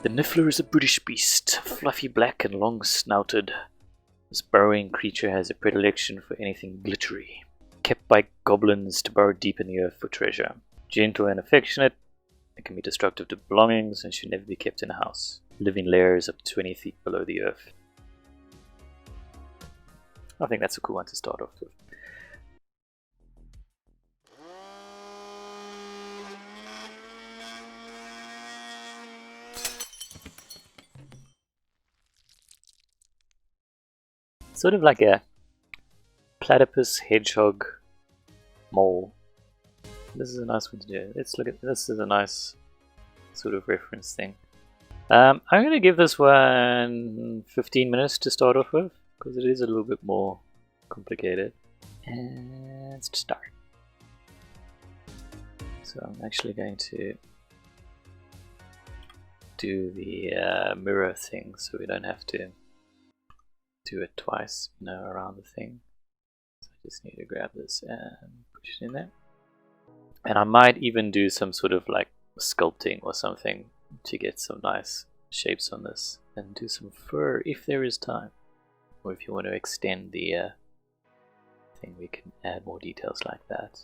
The Niffler is a British beast, fluffy black and long-snouted. This burrowing creature has a predilection for anything glittery, kept by goblins to burrow deep in the earth for treasure. Gentle and affectionate, it can be destructive to belongings and should never be kept in a house. Living layers up to 20 feet below the earth. I think that's a cool one to start off with. Sort of like a platypus, hedgehog, mole. This is a nice one to do. Let's look at this. Is a nice sort of reference thing. I'm going to give this one 15 minutes to start off with, because it is a little bit more complicated. And let's start. So I'm actually going to do the mirror thing, so we don't have to do it twice, around the thing. So I just need to grab this and push it in there. And I might even do some sort of like sculpting or something to get some nice shapes on this, and do some fur if there is time, or if you want to extend the thing, we can add more details like that.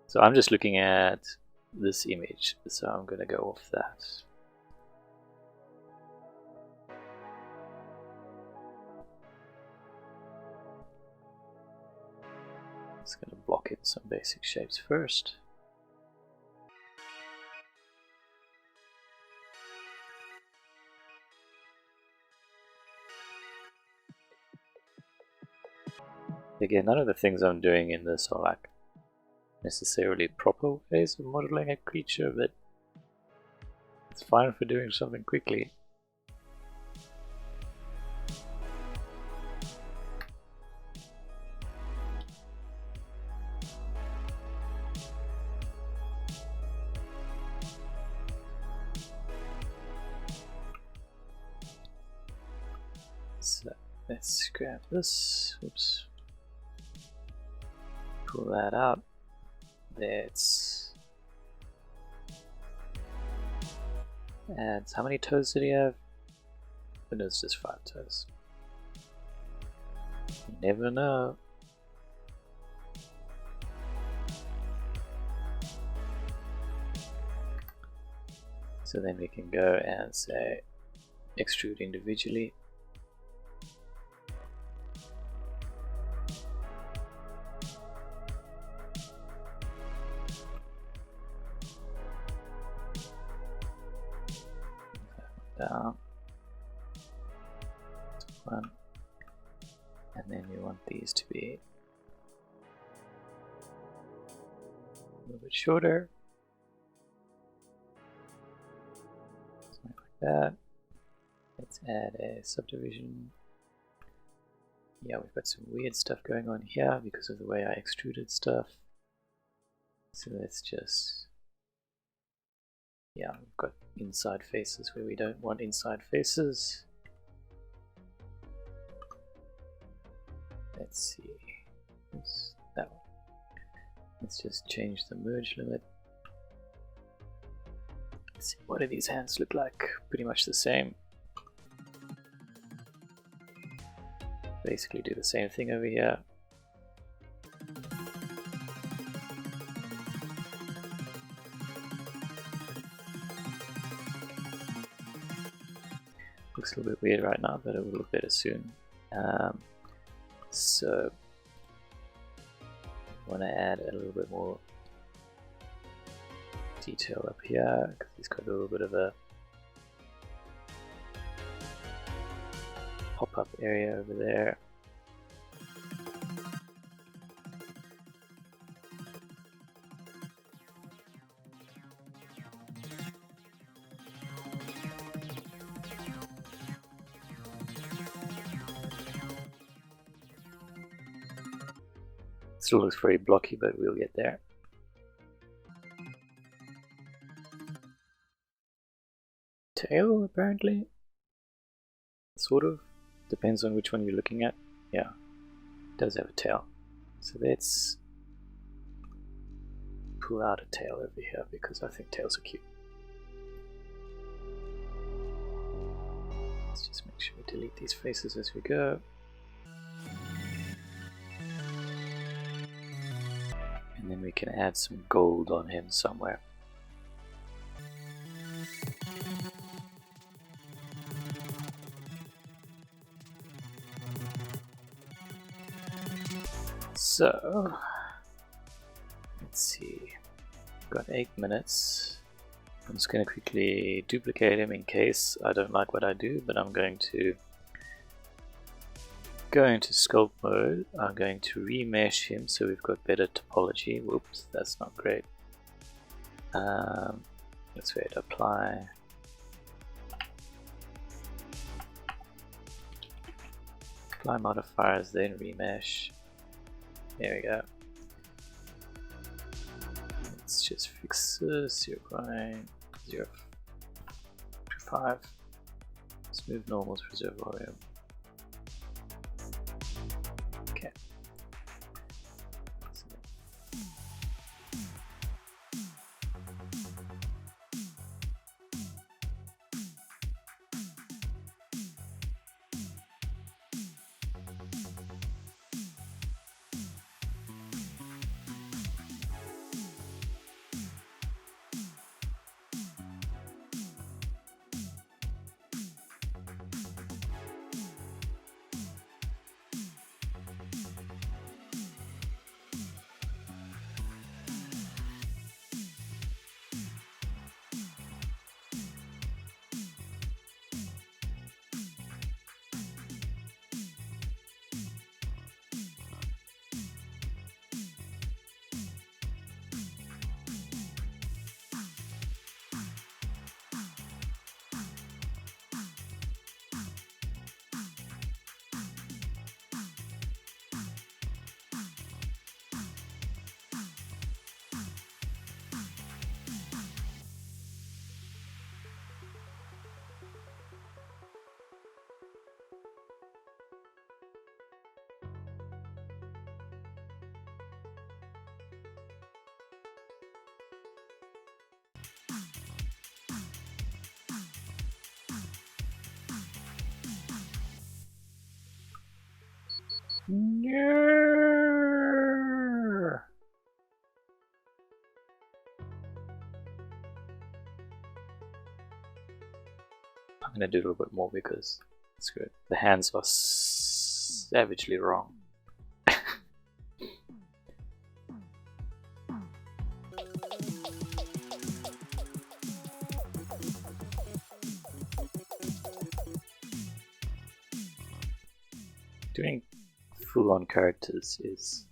So I'm just looking at this image, so I'm going to go off that. Just going to block in some basic shapes first. Again, none of the things I'm doing in this are like necessarily proper ways of modeling a creature, but it's fine for doing something quickly. So let's grab this. Oops. Pull that out. Let's add, how many toes did he have? Oh, no, it's just 5 toes. You never know. So then we can go and say extrude individually. Down. One. And then you want these to be a little bit shorter. Something like that. Let's add a subdivision. Yeah, we've got some weird stuff going on here because of the way I extruded stuff. So let's just, yeah, we've got inside faces where we don't want inside faces. Let's see. Oops, that one. Let's just change the merge limit. Let's see, what do these hands look like? Pretty much the same. Basically do the same thing over here. Looks a little bit weird right now, but it will look better soon. So I want to add a little bit more detail up here because he's got a little bit of a pop-up area over there. Still looks very blocky, but we'll get there. Tail, apparently. Sort of. Depends on which one you're looking at. Yeah, it does have a tail. So let's pull out a tail over here because I think tails are cute. Let's just make sure we delete these faces as we go. And then we can add some gold on him somewhere. So, let's see, got 8 minutes. I'm just going to quickly duplicate him in case I don't like what I do, but I'm going to go into sculpt mode. I'm going to remesh him so we've got better topology. Whoops, that's not great. Let's wait, apply. Apply modifiers, then remesh. There we go. Let's just fix this 0.025. Smooth normals, preserve volume. Okay. No. I'm gonna do a little bit more because it's good. The hands are savagely wrong. Doing full-on characters is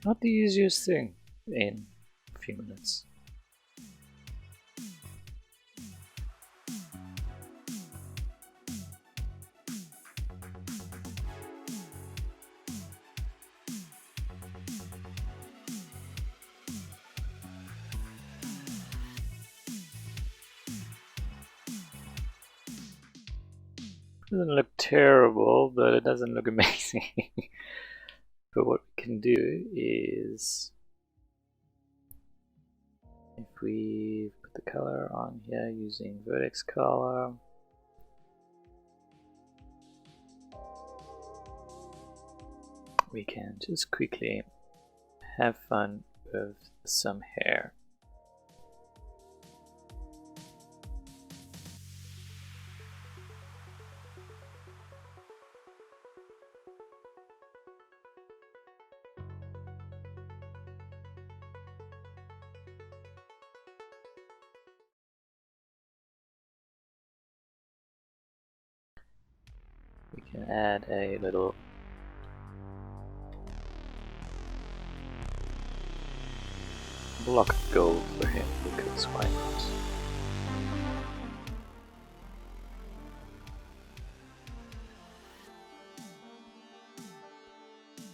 not the easiest thing in a few minutes. It doesn't look terrible, but it doesn't look amazing. But what we can do is, if we put the color on here using vertex color, we can just quickly have fun with some hair. We can add a little block of gold for him because why not?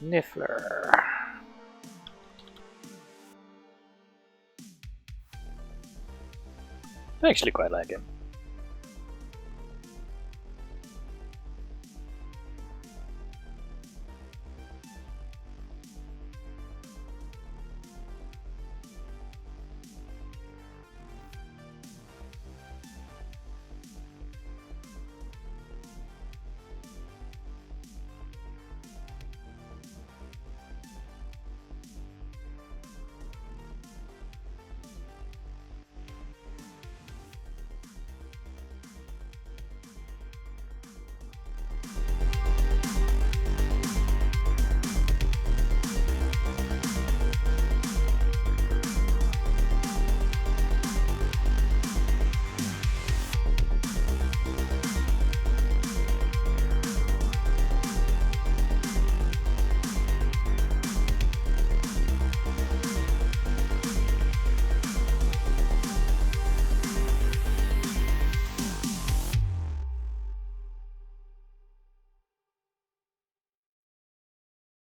Niffler. I actually quite like him.